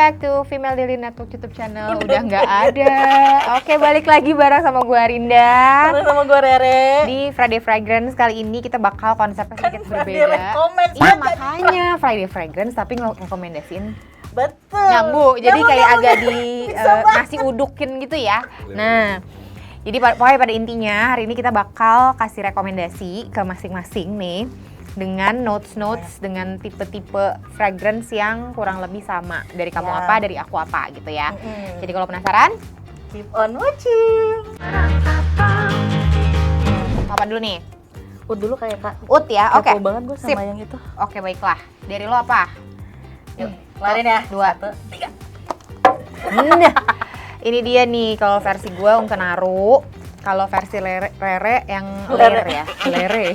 back to Female Daily Network YouTube channel. Udah nggak ada. Oke, balik lagi bareng sama gue Arinda. Bareng sama gue Rere. Di Friday Fragrance kali ini kita bakal konsepnya sedikit Friday berbeda. Recommend Iya saja. makanya Friday Fragrance tapi ngerekomendasiin Betul. nyambung. Jadi kayak agak di Bisa banget. nasi udukin gitu ya. Nah, jadi pokoknya pada intinya hari ini kita bakal kasih rekomendasi ke masing-masing nih dengan notes dengan tipe-tipe fragrance yang kurang lebih sama dari kamu Ya. apa, dari aku apa gitu ya. Mm-mm. Jadi kalau penasaran, Keep on watching. apa dulu nih? Dulu kayak Kak. Ut ya, oke. Kepo banget gue sama Sip. yang itu. Oke baiklah. Dari lo apa? Yuk, kelarin ya. 2, 1, 3. Nah, ini dia nih kalau versi gue Unkenaru. Kalau versi Rere yang layer ya, layer ya.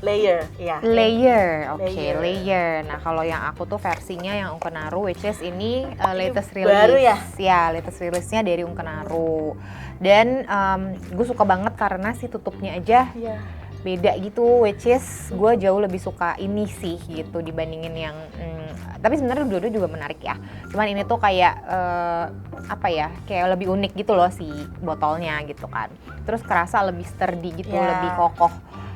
Layer, iya. Layer, oke, Layer. layer. Nah, kalau yang aku tuh versinya yang Unkenaru, which is ini latest release. baru ya? Ya, latest release-nya dari Unkenaru. Dan gue suka banget karena si tutupnya aja Iya. beda gitu, which is gue jauh lebih suka ini sih gitu dibandingin yang tapi sebenarnya dua-dua juga menarik ya. Cuman ini tuh kayak apa ya, kayak lebih unik gitu loh si botolnya gitu kan. Terus kerasa lebih sturdy gitu, Ya. lebih kokoh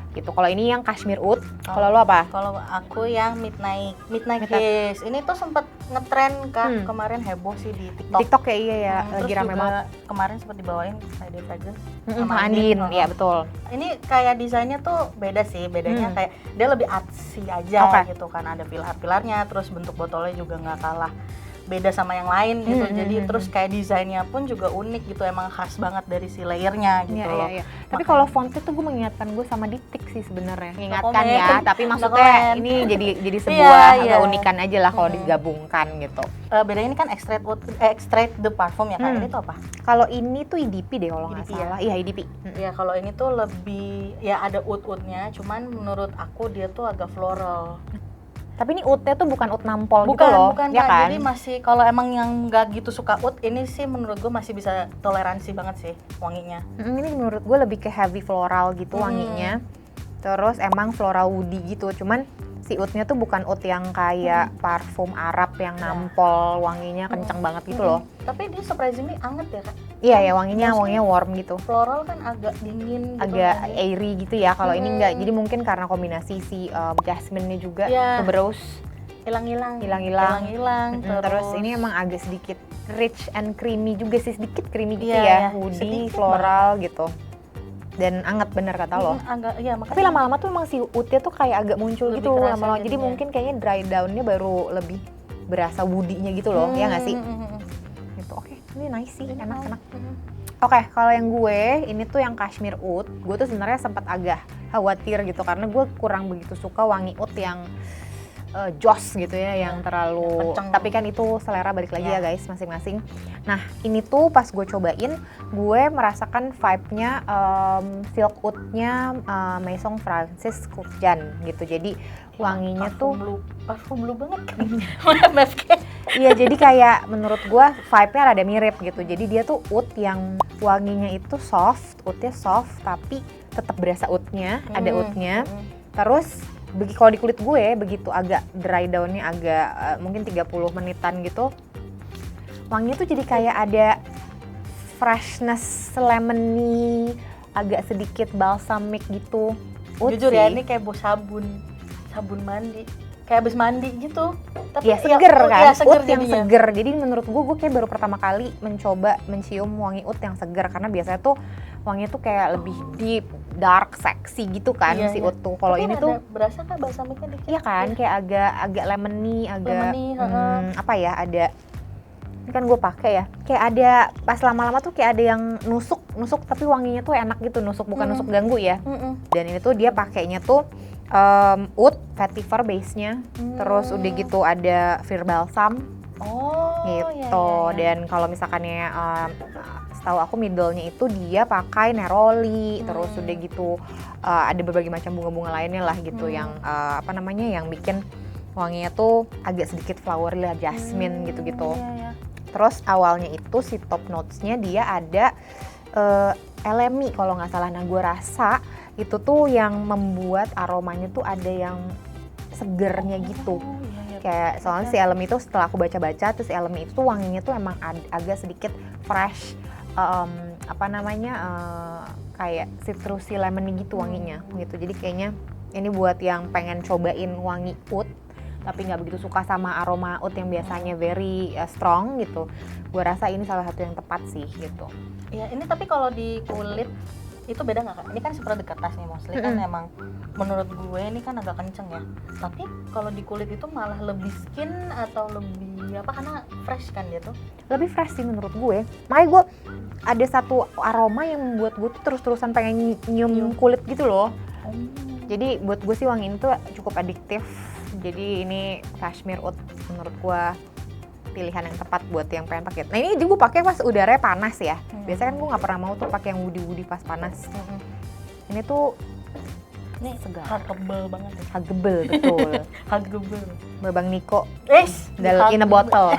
gitu. Kalau ini yang Cashmere Oud, kalau lo apa? Kalau aku yang Midnight Midnight. Haze. Ini tuh sempat ngetren Kak, kemarin heboh sih di TikTok. TikTok kayak iya ya, Terus lagi rame juga banget. kemarin sempat dibawain Friday Fragrance Sama Andin, Oh. ya betul. Ini kayak desainnya tuh beda sih, bedanya kayak dia lebih artsy aja Oke. gitu kan, ada pilar-pilarnya, terus bentuk botolnya juga nggak kalah beda sama yang lain gitu. Jadi terus kayak desainnya pun juga unik gitu, emang khas banget dari si layernya gitu Iya, loh. iya, iya. Tapi kalau fontnya tuh gue mengingatkan gue sama Diptyque sih sebenarnya. Mengingatkan komen. ya, tapi No maksudnya comment. ini jadi Iya, sebuah iya. keunikan aja lah kalau digabungkan gitu. Bedanya ini kan extract the parfum ya Kak, ini tuh apa? Kalau ini tuh EDP deh kalau nggak EDP ya? salah. Iya EDP. Ya kalau ini tuh lebih, ya ada oud-oudnya, cuman menurut aku dia tuh agak floral. Tapi ini oud-nya tuh bukan oud nampol gitu Bukan, loh, bukan ya Kak. kan? Jadi masih, kalau emang yang nggak gitu suka oud, ini sih menurut gue masih bisa toleransi banget sih wanginya. Ini menurut gue lebih ke heavy floral gitu wanginya. Terus emang floral woody gitu. Cuman si oud-nya tuh bukan oud yang kayak parfum Arab yang nampol wanginya kenceng banget gitu loh. Tapi dia surprisingly anget ya Kak. Iya ya wanginya warm gitu. Floral kan agak dingin gitu. Agak kan. airy gitu ya. Kalau ini enggak. Jadi mungkin karena kombinasi si jasmine-nya juga Iya. tuberose. Hilang-hilang. Terus ini emang agak sedikit rich and creamy juga sih, sedikit creamy gitu Iya, ya, iya. woody, Sedikit floral gitu. Dan anget bener kata lo. Agak, iya makanya. Tapi lama-lama tuh emang si oud-nya tuh kayak agak muncul Lebih gitu kerasa lama-lama. Jadi jadinya. mungkin kayaknya dry down-nya baru lebih berasa woody-nya gitu loh, ya nggak sih? Gitu. Oke, ini nice sih, enak-enak. Oke, kalau yang gue, ini tuh yang Cashmere Oud. Gue tuh sebenarnya sempat agak khawatir gitu karena gue kurang begitu suka wangi oud yang joss gitu ya, yang terlalu. kenceng. Tapi kan itu selera balik lagi ya guys, masing-masing. Nah, ini tuh pas gue cobain, gue merasakan vibe-nya silk oud-nya Maison Francis Kurkdjian gitu. Jadi wanginya tuh parfum blue banget kan. MFK. iya, jadi kayak menurut gua vibe-nya rada mirip gitu. Jadi dia tuh oud yang wanginya itu soft, oudnya soft tapi tetap berasa oudnya, ada oudnya. Terus kalau di kulit gue begitu agak dry down-nya agak mungkin 30 menitan gitu. Wanginya tuh jadi kayak ada freshness lemony, agak sedikit balsamic gitu. Oud Jujur ya, sih. ini kayak bau sabun mandi. Kayak habis mandi gitu. Tapi Ya seger kan, ya, seger oud yang jadinya. seger. Jadi menurut gue kayak baru pertama kali mencoba mencium wangi oud yang seger. Karena biasanya tuh wanginya tuh kayak lebih deep, dark, sexy gitu kan Iya, si iya. oud tuh. Kalau Tapi ini ada tuh berasa kan balsamicnya dikit. iya kan, kayak agak lemony, agak Lemony, apa ya, ada ini kan gue pakai ya. Kayak ada pas lama-lama tuh kayak ada yang nusuk tapi wanginya tuh enak gitu, nusuk bukan nusuk ganggu ya. Dan ini tuh dia pakainya tuh oud vetiver base-nya. Terus udah gitu ada Fir Balsam Oh, gitu. iya. Dan kalau misalkannya setahu aku middle-nya itu dia pakai neroli. Terus udah gitu ada berbagai macam bunga-bunga lainnya lah gitu yang apa namanya, yang bikin wanginya tuh agak sedikit flowery lah, jasmine gitu-gitu. Iya. Terus awalnya itu si top notes-nya dia ada elemi kalau nggak salah. Nah gue rasa itu tuh yang membuat aromanya tuh ada yang segernya gitu. Oh, iya, Kayak soalnya si Elem itu setelah aku baca-baca, terus Elem itu tuh wanginya tuh emang agak sedikit fresh, kayak citrusy lemony gitu wanginya gitu. Jadi kayaknya ini buat yang pengen cobain wangi oud tapi nggak begitu suka sama aroma oud yang biasanya very strong gitu. Gue rasa ini salah satu yang tepat sih gitu. Ya ini tapi kalau di kulit itu beda nggak Kak? Ini kan super kertas nih mostly kan emang menurut gue ini kan agak kenceng ya. Tapi kalau di kulit itu malah lebih skin atau lebih apa, karena fresh kan dia tuh? Lebih fresh sih menurut gue. Makanya gue ada satu aroma yang membuat gue tuh terus-terusan pengen nyium kulit gitu loh. Jadi buat gue sih wangi ini tuh cukup adiktif. Jadi ini cashmere oud menurut gue pilihan yang tepat buat yang pengen pakai. Nah ini juga gue pakai pas udaranya panas ya. Biasanya kan gue nggak pernah mau tuh pakai yang woody pas panas. Ini tuh ini segar, huggable banget ya. huggable betul. Huggable. Babang Niko Dalam in a bottle.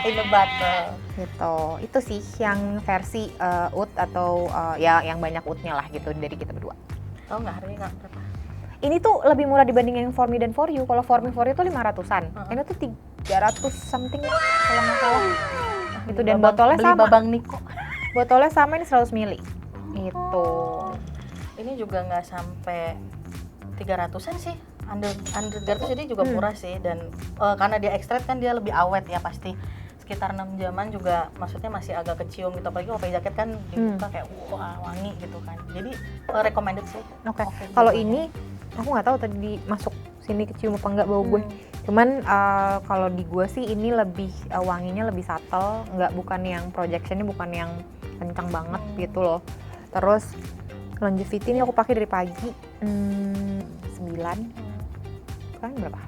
In a bottle. Gitu. Itu sih yang versi oud atau ya yang banyak oudnya lah gitu dari kita berdua. Tahu nggak harganya berapa? Ini tuh lebih murah dibanding yang For Me dan For You. Kalau For Me For You tuh 500-an. Ini tuh 300 something kalau nggak salah. Itu dan botolnya sama. Babang Niko. Botolnya sama, ini 100 ml. Itu. Ini juga nggak sampai 300-an sih. Under 300 jadi juga murah sih, dan karena dia ekstrak kan dia lebih awet ya pasti. Sekitar 6 jaman juga maksudnya masih agak kecium gitu, apalagi kalau pakai jaket kan dibuka kayak wah wangi gitu kan. Jadi recommended sih. Oke. Kalau ini aku nggak tahu tadi masuk sini kecium apa enggak bau gue. Cuman kalau di gue sih ini lebih wanginya lebih subtle, bukan yang projectionnya bukan yang kencang banget gitu loh. Terus longevity ini aku pakai dari pagi 9. Sekarang berapa?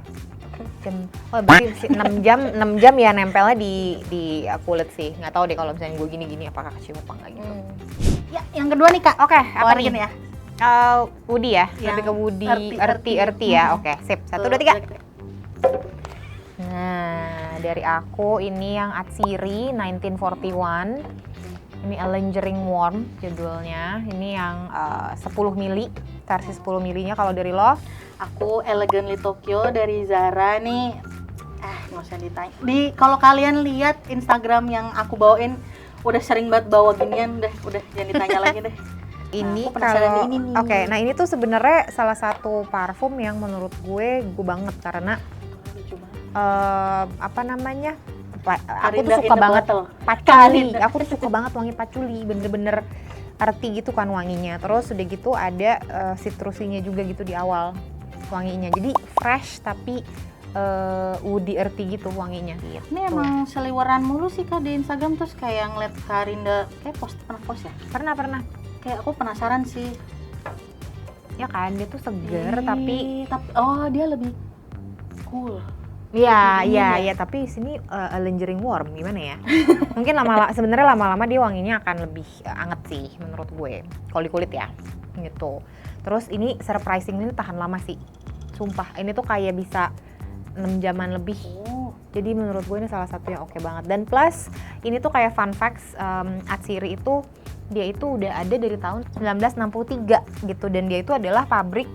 Berarti 6 jam ya nempelnya di kulit sih. Nggak tahu deh kalau misalnya gue gini-gini apakah kecium apa enggak gitu. Ya, yang kedua nih Kak. Oke, apa nih? Ya? Woody ya, lebih ke woody, earthy ya. Oke, sip. 1, 2, 3. Nah, dari aku ini yang Atsiri 1941. Ini A Lingering Warm judulnya. Ini yang 10 mili, versi 10 milinya. Kalau dari lo? Aku Elegantly Tokyo dari Zara nih. Nggak usah ditanya. Kalau kalian lihat Instagram yang aku bawain, udah sering banget bawa ginian, udah jangan ditanya lagi deh. Ini kalau ini nih. Oke, nah ini tuh sebenarnya salah satu parfum yang menurut gue banget karena apa namanya? Aku tuh suka banget patchouli. Aku tuh suka banget wangi patchouli, bener-bener earthy gitu kan wanginya. Terus udah gitu ada citrusinya juga gitu di awal wanginya. Jadi fresh tapi woody earthy gitu wanginya. Gitu. Ini emang seliweran mulu sih Kak di Instagram, terus kayak ngeliat Karinda kayak pernah post ya? Pernah. Kayak aku penasaran sih. Ya kan, dia tuh seger tapi dia lebih cool. Iya, tapi sini A Lingering Warm gimana ya? Mungkin sebenarnya lama-lama dia wanginya akan lebih anget sih menurut gue. Kalau di kulit ya, gitu. Terus ini surprising ini tahan lama sih. Sumpah, ini tuh kayak bisa 6 jaman lebih. Jadi menurut gue ini salah satu yang oke banget. Dan plus ini tuh kayak fun facts, Atsiri itu dia itu udah ada dari tahun 1963 gitu, dan dia itu adalah pabrik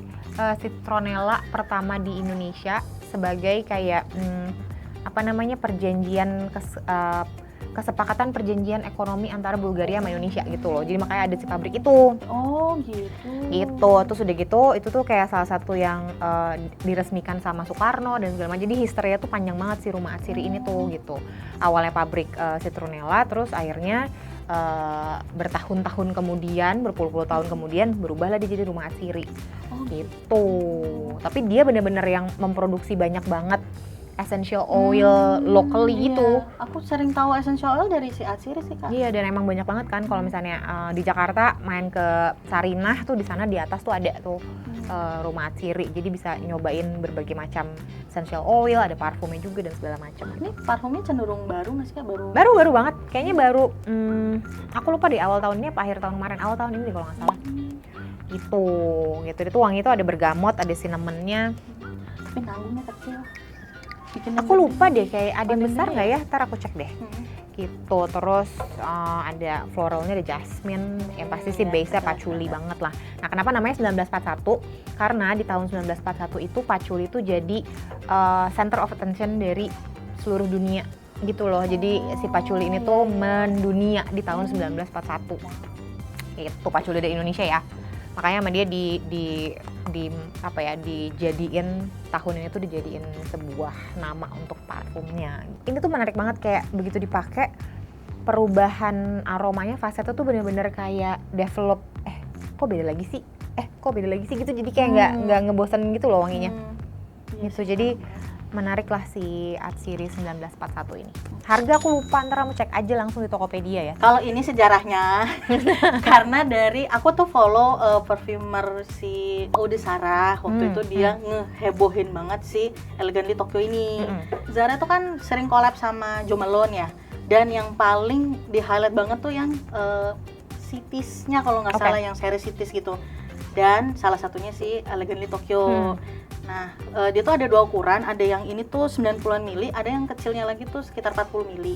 citronella pertama di Indonesia sebagai kayak perjanjian kesepakatan perjanjian ekonomi antara Bulgaria sama Indonesia gitu loh. Jadi makanya ada si pabrik itu. Oh gitu. Gitu. Terus udah gitu itu tuh kayak salah satu yang diresmikan sama Soekarno dan segala macam. Jadi historinya tuh panjang banget si rumah Atsiri ini tuh gitu. Awalnya pabrik citronella, terus akhirnya bertahun-tahun kemudian, berpuluh-puluh tahun kemudian berubahlah dia jadi rumah Atsiri. Gitu. Tapi dia bener-bener yang memproduksi banyak banget essential oil locally gitu. Aku sering tahu essential oil dari si Atsiri sih Kak. Iya, dan emang banyak banget kan kalau misalnya di Jakarta main ke Sarinah tuh, di sana di atas tuh ada tuh rumah Atsiri. Jadi bisa nyobain berbagai macam essential oil, ada parfumnya juga dan segala macam. Ini parfumnya cenderung baru nggak sih Kak? Baru banget. Kayaknya baru aku lupa di awal tahun ini apa akhir tahun kemarin. Awal tahun ini kalau nggak salah. Gitu. Itu wangi itu ada bergamot, ada cinnamonnya. Tapi nanggungnya kecil. Aku lupa deh, kayak ada yang besar nggak ya? Ntar aku cek deh. gitu. Terus ada floralnya, ada jasmine, yang pasti sih base-nya patchouli banget lah. Nah, kenapa namanya 1941? Karena di tahun 1941 itu patchouli itu jadi center of attention dari seluruh dunia gitu loh. Jadi si patchouli ini tuh mendunia di tahun 1941. Itu patchouli dari Indonesia ya. Makanya sama dia dijadiin tahun ini tuh dijadiin sebuah nama untuk parfumnya. Ini tuh menarik banget, kayak begitu dipakai perubahan aromanya, fasetnya tuh bener-bener kayak develop. Kok beda lagi sih? Kok beda lagi sih gitu. Jadi kayak nggak ngebosenin gitu loh wanginya. Gitu. Jadi menarik lah si Atsiri 1941 ini. Harga aku lupa, ntar kamu cek aja langsung di Tokopedia ya. Kalau ini sejarahnya, karena dari aku tuh follow perfumer si Eau de Zara. Waktu itu dia ngehebohin banget si Elegantly Tokyo ini. Zara tuh kan sering collab sama Jo Malone ya. Dan yang paling di highlight banget tuh yang Cities-nya kalau nggak salah, yang seri Cities gitu. Dan salah satunya si Elegantly Tokyo. Nah, dia tuh ada 2 ukuran, ada yang ini tuh 90-an mili, ada yang kecilnya lagi tuh sekitar 40 mili.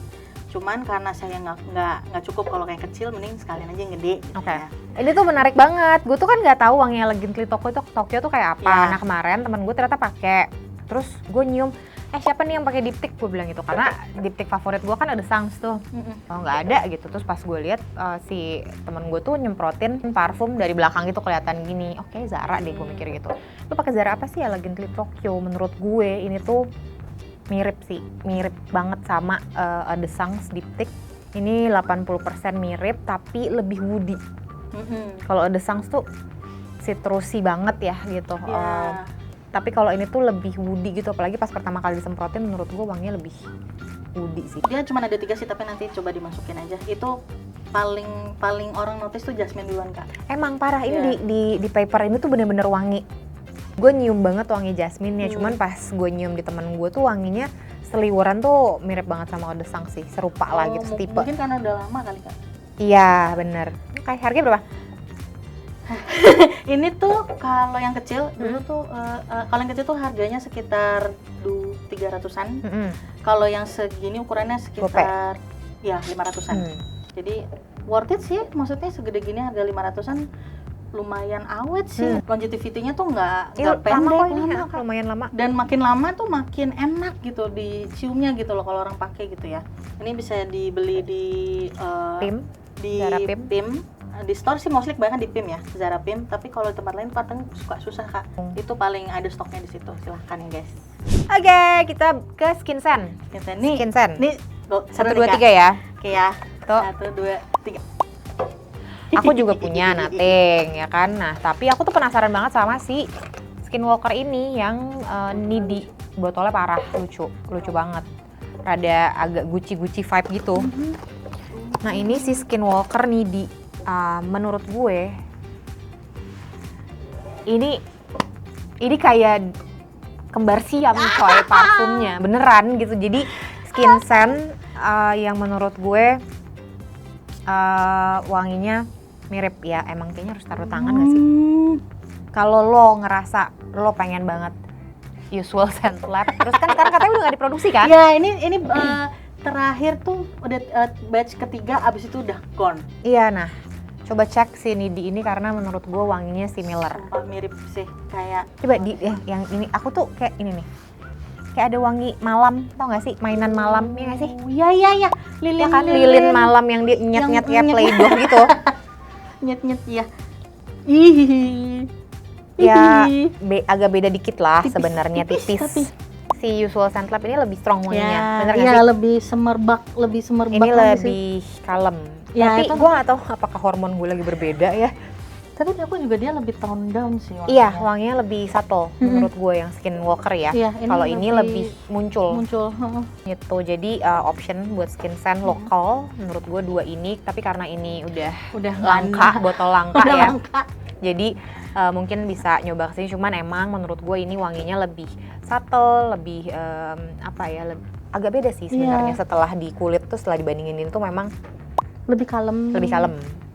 Cuman karena saya nggak cukup kalau kayak kecil, mending sekalian aja yang gede. Ya. Ini tuh menarik banget. Gue tuh kan nggak tahu wangi Elegantly Tokyo tuh kayak apa. Ya. Nah, kemarin temen gue ternyata pakai. Terus gue nyium, siapa nih yang pakai diptik? Gue bilang gitu, karena diptik favorit gue kan ada Sangs tuh. Kalau nggak ada gitu. Terus pas gue lihat si temen gue tuh nyemprotin parfum dari belakang gitu, kelihatan gini. Oke, Zara deh, gue mikir gitu. Lu pakai Zara apa sih? Elegantly Tokyo. Menurut gue ini tuh mirip banget sama The Sangs diptik. Ini 80% mirip tapi lebih woody. Kalau The Sangs tuh citrusy banget ya gitu. Tapi kalau ini tuh lebih woody gitu, apalagi pas pertama kali disemprotin menurut gue wanginya lebih woody sih. Dia cuma ada 3 sih, tapi nanti coba dimasukin aja. Itu paling orang notice tuh jasmine duluan, Kak. Emang parah, ini di paper ini tuh bener-bener wangi. Gue nyium banget wangi jasmine-nya, cuman pas gue nyium di temen gue tuh wanginya seliwuran tuh mirip banget sama Eau de Sangs sih, serupa lah gitu, setipe. Mungkin karena udah lama kali, Kak. Iya, bener. Oke, harganya berapa? Ini tuh kalau yang kecil dulu tuh kalau yang kecil tuh harganya sekitar 300-an. Kalau yang segini ukurannya sekitar 500-an. Jadi worth it sih, maksudnya segede gini harga 500-an lumayan awet sih. Longevity-nya tuh nggak pendek, lama, lumayan lama. Dan makin lama tuh makin enak gitu diciumnya gitu loh kalau orang pakai gitu ya. Ini bisa dibeli di Zara Pim. Di store sih mostly kebanyakan di Pim ya, Zara Pim. Tapi kalau di tempat lain kadang suka susah, Kak. Itu paling ada stoknya di situ. Silahkan ya, guys. Oke, kita ke Skin Sen. Nih, 1, 2, 3 ya. Oke ya. Tuh. 1, 2, 3. Aku juga punya Nothing ya kan. Nah, tapi aku tuh penasaran banget sama si Skinwalker ini yang Nidi. Botolnya parah, lucu banget. Rada agak Gucci vibe gitu. Nah, ini si Skinwalker Nidi. Menurut gue ini kayak kembar siam coy parfumnya, beneran gitu. Jadi Skin Sen yang menurut gue wanginya mirip ya, emang kayaknya harus taruh tangan gak sih? Kalau lo ngerasa lo pengen banget Usual Scent Lab, terus kan sekarang katanya udah gak diproduksi kan? Ya, ini terakhir tuh udah batch ketiga, abis itu udah gone. Iya, nah coba cek si Nidi ini karena menurut gue wanginya similar. Sumpah mirip sih, kayak coba yang ini aku tuh kayak ini nih, kayak ada wangi malam, tau gak sih, mainan malam, ya gak sih? Iya, lilin malam yang dia nyet kayak Play-Doh gitu. Nyet ya. Ih. Ya agak beda dikit lah sebenarnya, tipis. Tapi si Usual Scent Lab ini lebih strong wanginya, bener gak ya, sih? lebih semerbak Ini lebih kalem. Ya, tapi gue gak tahu apakah hormon gue lagi berbeda ya. Tapi aku juga dia lebih tone down sih wanginya. Iya, wanginya lebih subtle menurut gue yang Skinwalker ya. Iya, kalau ini lebih muncul. Gitu. Jadi option buat skin scent lokal menurut gue 2 ini. Tapi karena ini udah langka, botol langka ya. Jadi mungkin bisa nyoba kesini. Cuman emang menurut gue ini wanginya lebih subtle, lebih agak beda sih sebenarnya. Setelah di kulit tuh, setelah dibandingin tuh memang lebih kalem.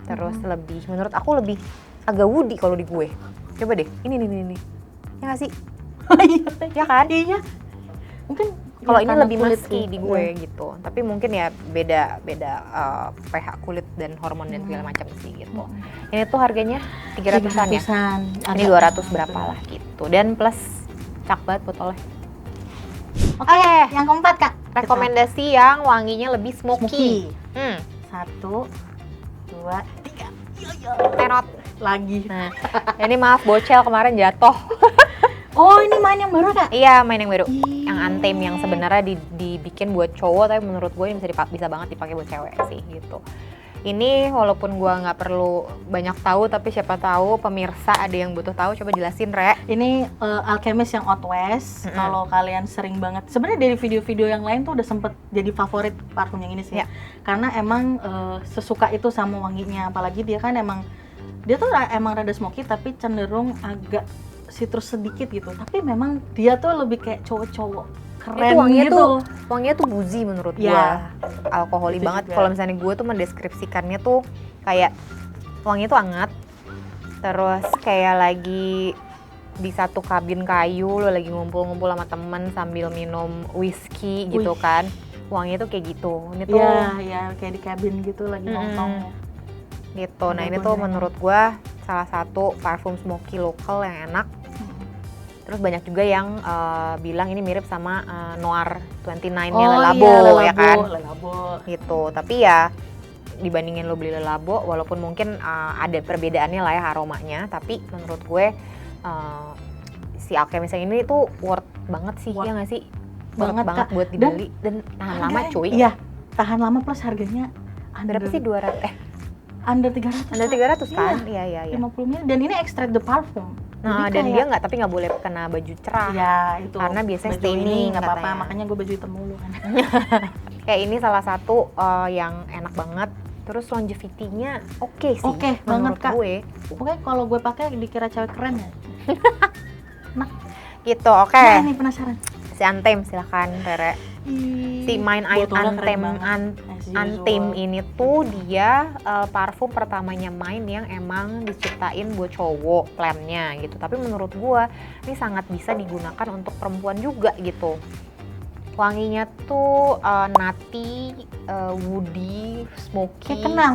Terus lebih, menurut aku lebih agak woody kalau di gue. Coba deh, ini. Ya nggak sih? Ya kan? Iya. Mungkin Kalau ini karena lebih kulit musky sih. di gue gitu. Tapi mungkin ya beda pH kulit dan hormon dan segala macam sih gitu. Ini tuh harganya 300-an ya. 300-an. Ini 200 berapa lah gitu. Dan plus cak banget botolnya. Oke, yang keempat Kak. Rekomendasi yang wanginya lebih smoky. Smoky. 1, 2, 3. Terot. Lagi. Nah, ini maaf bocel kemarin jatuh. Oh, ini main yang baru Kak? Iya, main yang baru. Ih. Yang Anthem yang sebenarnya dibikin buat cowok, tapi menurut gue ini bisa banget dipakai buat cewek sih gitu. Ini walaupun gue nggak perlu banyak tahu, tapi siapa tahu pemirsa ada yang butuh tahu, coba jelasin Re. Ini Alchemist yang Out West. Kalau kalian sering banget, sebenarnya dari video-video yang lain tuh udah sempet jadi favorit parfum yang ini sih. Ya. Karena emang sesuka itu sama wanginya, apalagi dia kan dia tuh emang rada smoky tapi cenderung agak citrus sedikit gitu. Tapi memang dia tuh lebih kayak cowok-cowok keren Itu wanginya gitu. Wanginya tuh boozy menurut gue. Ya. Alkoholi Itu banget. juga. Kalau misalnya gue tuh mendeskripsikannya tuh kayak wanginya tuh hangat. Terus kayak lagi di satu kabin kayu, lo lagi ngumpul-ngumpul sama temen sambil minum whisky gitu kan. Wanginya tuh kayak gitu. Ini tuh Iya, kayak di cabin gitu lagi nongkrong. gitu. Nah, Ada ini tuh godanya. menurut gue salah satu parfum smoky lokal yang enak. Terus banyak juga yang bilang ini mirip sama Noir 29-nya Lelabo, ya kan? Lelabo. Gitu. Tapi ya dibandingin lo beli Lelabo, walaupun mungkin ada perbedaannya lah ya aromanya, tapi menurut gue si Alchemist yang ini tuh worth banget sih, ya nggak sih? Banget, banget Kak. buat dibeli dan tahan lama cuy. Iya, tahan lama plus harganya Berapa sih 200? Under 300. Under 300 kan? Iya. 50 ml dan ini extrait de parfum. Nah, dan dia tapi nggak boleh kena baju cerah. Iya, itu. Karena biasanya baju staining ini nggak apa-apa, katanya. makanya gue baju hitam mulu kan. Kayak ini salah satu yang enak banget. Terus longevity-nya oke sih. Oke, menurut banget, Kak. gue. Oke, kalau gue pakai dikira cewek keren ya. Gitu, oke. Nah, ini penasaran. Si Anthem silakan Rere. Si Mind Botolnya keren Anthem banget, as usual. Anthem ini tuh dia parfum pertamanya Mind yang emang diciptain buat cowok plannya gitu. Tapi menurut gua ini sangat bisa digunakan untuk perempuan juga gitu. Wanginya tuh nutty, woody, smoky. Kayak kenal.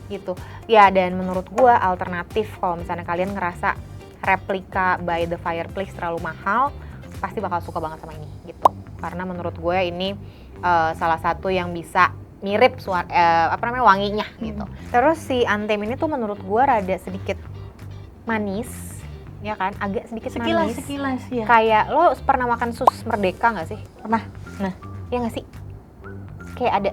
Gitu. Ya, dan menurut gua alternatif kalau misalnya kalian ngerasa replika by the fireplace terlalu mahal, pasti bakal suka banget sama ini gitu. Karena menurut gue ini salah satu yang bisa mirip wanginya gitu. Terus si Anthem ini tuh menurut gue rada sedikit manis, ya kan? Agak sedikit manis. Sekilas ya. Kayak lo pernah makan sus Merdeka nggak sih? Pernah. Nah, ya nggak sih? Kayak ada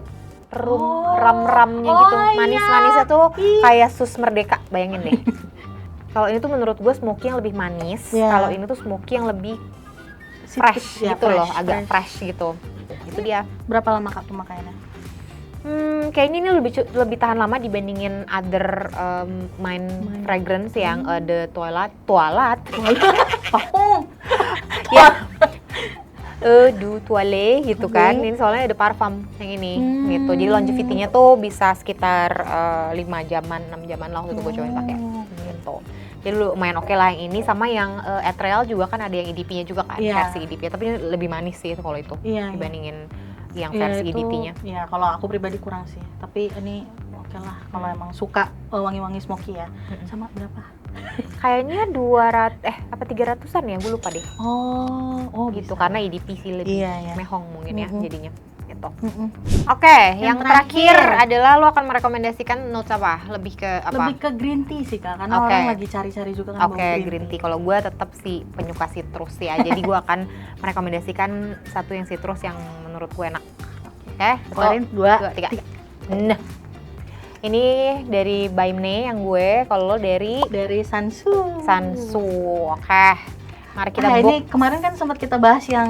ram-ramnya gitu, manis-manisnya tuh kayak sus Merdeka, bayangin deh. Kalau ini tuh menurut gue smoky yang lebih manis, kalau ini tuh smoky yang lebih fresh ya, gitu loh, agak fresh gitu. Itu dia. Berapa lama Kak pemakaiannya? Kayak ini lebih tahan lama dibandingin other Mind fragrance yang ada toilet. Ya. Du toilet gitu kan. Ini soalnya ada parfum yang ini gitu. Jadi longevity-nya tuh bisa sekitar 5 jaman, 6 jaman lah waktu itu gue cobain pakai gitu. Jadi lumayan oke lah yang ini, sama yang Ethereal juga kan ada yang EDP-nya juga kan, versi EDP-nya, tapi ini lebih manis sih kalau itu dibandingin yang versi EDP-nya. Iya, kalau aku pribadi kurang sih, tapi ini oke lah kalau emang suka wangi-wangi smoky ya. Sama berapa? Kayaknya 300-an ya, gue lupa deh. Oh gitu, bisa. Karena EDP sih lebih mehong mungkin ya jadinya. Gitu. Oke, yang terakhir adalah lo akan merekomendasikan notes apa? Lebih ke apa? Lebih ke green tea sih Kak, karena orang lagi cari-cari juga kan. Oke, green tea. Kalau gue tetap sih penyuka citrus ya, jadi gue akan merekomendasikan satu yang citrus yang menurut gue enak. Oke, keluarin 2, 3. Nah, ini dari Baimne yang gue, kalau lo dari Sansu. Oke, mari kita book. Ini kemarin kan sempat kita bahas yang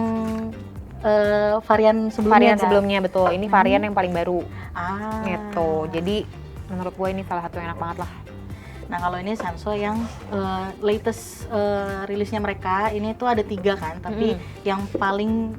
varian sebelumnya. Betul. Ini varian yang paling baru. Gitu. Jadi menurut gue ini salah satu yang enak banget lah. Nah, kalau ini Sanso yang latest rilisnya mereka, ini tuh ada 3 kan, tapi yang paling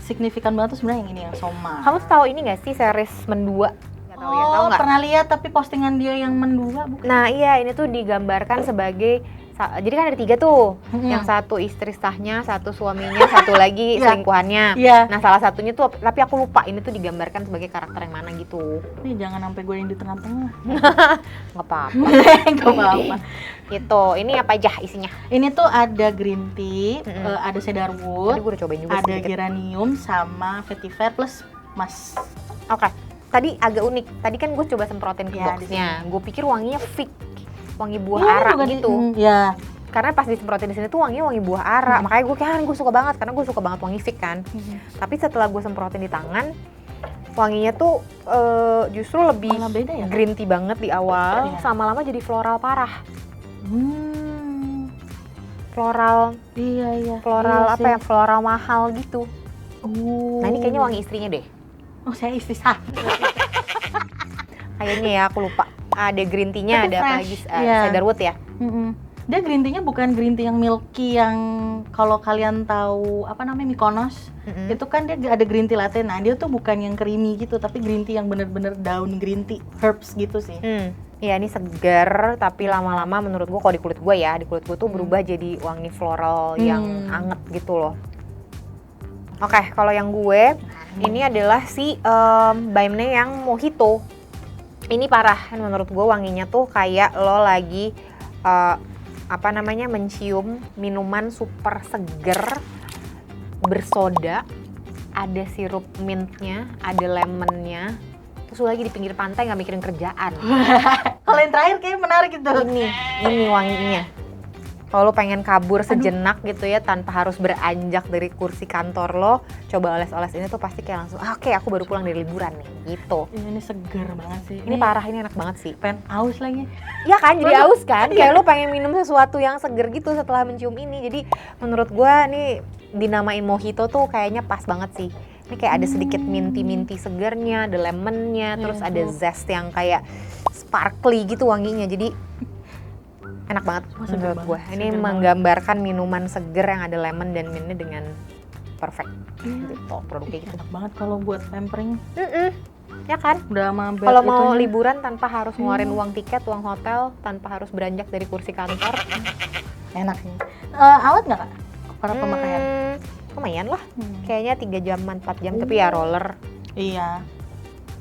signifikan banget tuh sebenarnya yang ini, yang Soma. Kamu tahu ini nggak sih series Mendua? Tahu ya? Tahu nggak? Pernah lihat, tapi postingan dia yang Mendua bukan? Nah iya, ini tuh digambarkan sebagai Jadi kan ada 3 tuh, Mm-mm. yang satu istri sahnya, satu suaminya, satu lagi Iya. selingkuhannya. Iya. Nah salah satunya tuh, tapi aku lupa ini tuh digambarkan sebagai karakter yang mana gitu. Nih jangan sampai gue yang di tengah-tengah. Nggak apa-apa. Gak apa-apa. Gitu, ini apa aja isinya? Ini tuh ada green tea, Mm-mm. ada Tadi cedarwood, gue udah cobain juga ada sedikit. geranium sama vetiver plus mas. Oke, tadi agak unik. Tadi kan gue coba semprotin ke Ya, di boxnya. Gue pikir wanginya fig, wangi buah Iya, ara juga gitu. Ya. Karena pas disemprotin di sini tuh wanginya wangi buah ara. Makanya gue suka banget karena gue suka banget wangi fig kan. Tapi setelah gue semprotin di tangan, wanginya tuh justru lebih Malah beda ya, Kak? green tea banget di awal. Iya. Sama lama jadi floral parah. Floral Iya. apa ya? Floral mahal gitu. Oh. Nah ini kayaknya wangi istrinya deh. Oh, saya istri sah. Kayaknya ya aku lupa. Ada green tea-nya, Tapi ada apa fresh, lagi? iya. Cedarwood ya. Dia green tea-nya bukan green tea yang milky yang kalau kalian tahu apa namanya Mykonos. Mm-mm. Itu kan dia ada green tea latte. Nah, dia tuh bukan yang creamy gitu, tapi green tea yang bener-bener daun green tea, herbs gitu sih. Ya ini segar, tapi lama-lama menurut gua kalau di kulit gua tuh berubah jadi wangi floral yang anget gitu loh. Oke, kalau yang gue ini adalah si Baimne yang mojito. Ini parah, menurut gue wanginya tuh kayak lo lagi mencium minuman super seger bersoda, ada sirup mintnya, ada lemonnya, terus lo lagi di pinggir pantai nggak mikirin kerjaan. Kalau yang terakhir kayak menarik gitu. Ini wanginya. Kalau lo pengen kabur sejenak gitu ya tanpa harus beranjak dari kursi kantor lo, coba oles-oles ini tuh pasti kayak langsung oke, aku baru pulang dari liburan nih gitu. Ini seger banget sih. Ini parah, ini enak banget sih. Pengen aus lagi. Iya kan, jadi aus kan? Iya. Kayak lo pengen minum sesuatu yang seger gitu setelah mencium ini. Jadi menurut gua nih dinamain mojito tuh kayaknya pas banget sih. Ini kayak ada sedikit minty segernya, ada lemonnya, terus ada zest yang kayak sparkly gitu wanginya. Jadi enak banget menurut gue. Ini menggambarkan minuman seger yang ada lemon dan mintnya dengan perfect. Gitu, produknya gitu. Enak banget kalau buat pampering. Ya kan? Udah sama bed Kalau mau itunya. liburan tanpa harus ngeluarin uang tiket, uang hotel, tanpa harus beranjak dari kursi kantor. Enak sih. Awet nggak Kak? Para pemakaian? Lumayan lah. Kayaknya 3 jaman, 4 jam, tapi ya roller. Iya.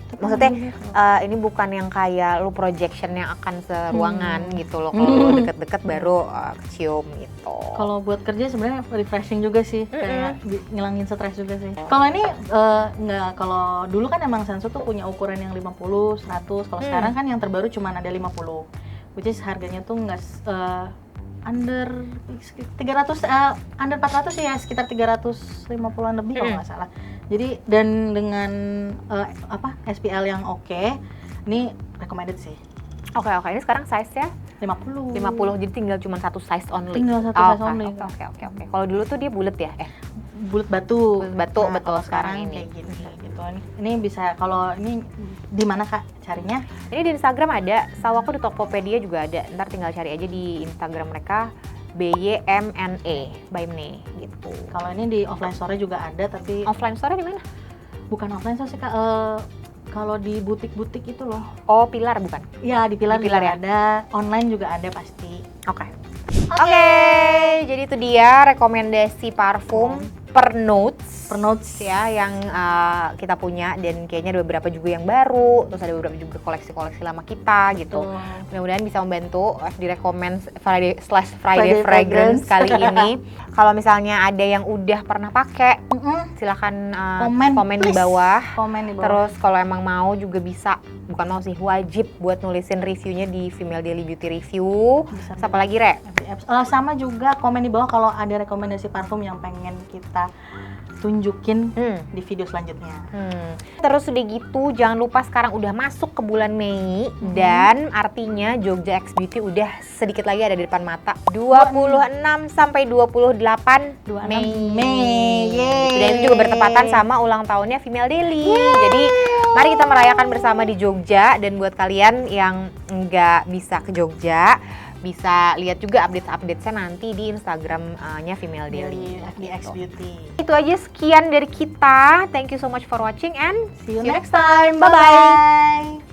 Maksudnya ini bukan yang kayak lu projection yang akan seruangan gitu loh. Kalau lu deket-deket baru kecium gitu. Kalau buat kerja sebenarnya refreshing juga sih, kayak ngilangin stres juga sih. Kalau ini nggak, kalau dulu kan emang Senso tuh punya ukuran yang 50, 100. Kalau sekarang kan yang terbaru cuma ada 50. Which is harganya tuh nggak under 300, under 400 ya, sekitar 350-an lebih kalau nggak salah. Jadi dan dengan SPL yang oke, ini recommended sih. Oke, ini sekarang size-nya 50. 50, jadi tinggal cuma satu size only. Tinggal satu size only. Oke. Kalau dulu tuh dia bulat ya? Bulat batu. Bulat batu, Nah, betul kalau sekarang ini. kayak gini gitu. Ini bisa, kalau ini di mana Kak carinya? Ini di Instagram ada, tahu aku di Tokopedia juga ada. Ntar tinggal cari aja di Instagram mereka Baimne gitu. Kalau ini di offline store juga ada, tapi Offline store di mana? bukan offline store sih Kak. Kalau di butik-butik itu loh. Oh, Pilar bukan? Ya, di Pilar Di Pilar juga ya? ada, online juga ada pasti. Oke, jadi itu dia rekomendasi parfum per notes ya yang kita punya, dan kayaknya ada beberapa juga yang baru, terus ada beberapa juga koleksi-koleksi lama kita gitu. Mudah-mudahan bisa membantu di rekomend Friday Fragrance kali ini. Kalau misalnya ada yang udah pernah pakai, silakan komen di bawah. Terus kalau emang mau juga bisa, bukan mau sih, wajib buat nulisin reviewnya di Female Daily Beauty Review. Siapa lagi, Re? Sama juga komen di bawah kalau ada rekomendasi parfum yang pengen kita tunjukin di video selanjutnya. Terus udah gitu, jangan lupa sekarang udah masuk ke bulan Mei, dan artinya Jogja X Beauty udah sedikit lagi ada di depan mata. 26 sampai 28 Mei. Dan itu juga bertepatan sama ulang tahunnya Female Daily. Jadi mari kita merayakan bersama di Jogja, dan buat kalian yang nggak bisa ke Jogja, bisa lihat juga update-update-nya nanti di Instagram-nya Female Daily. Di X Beauty. Itu aja, sekian dari kita. Thank you so much for watching and See you next time. Bye-bye.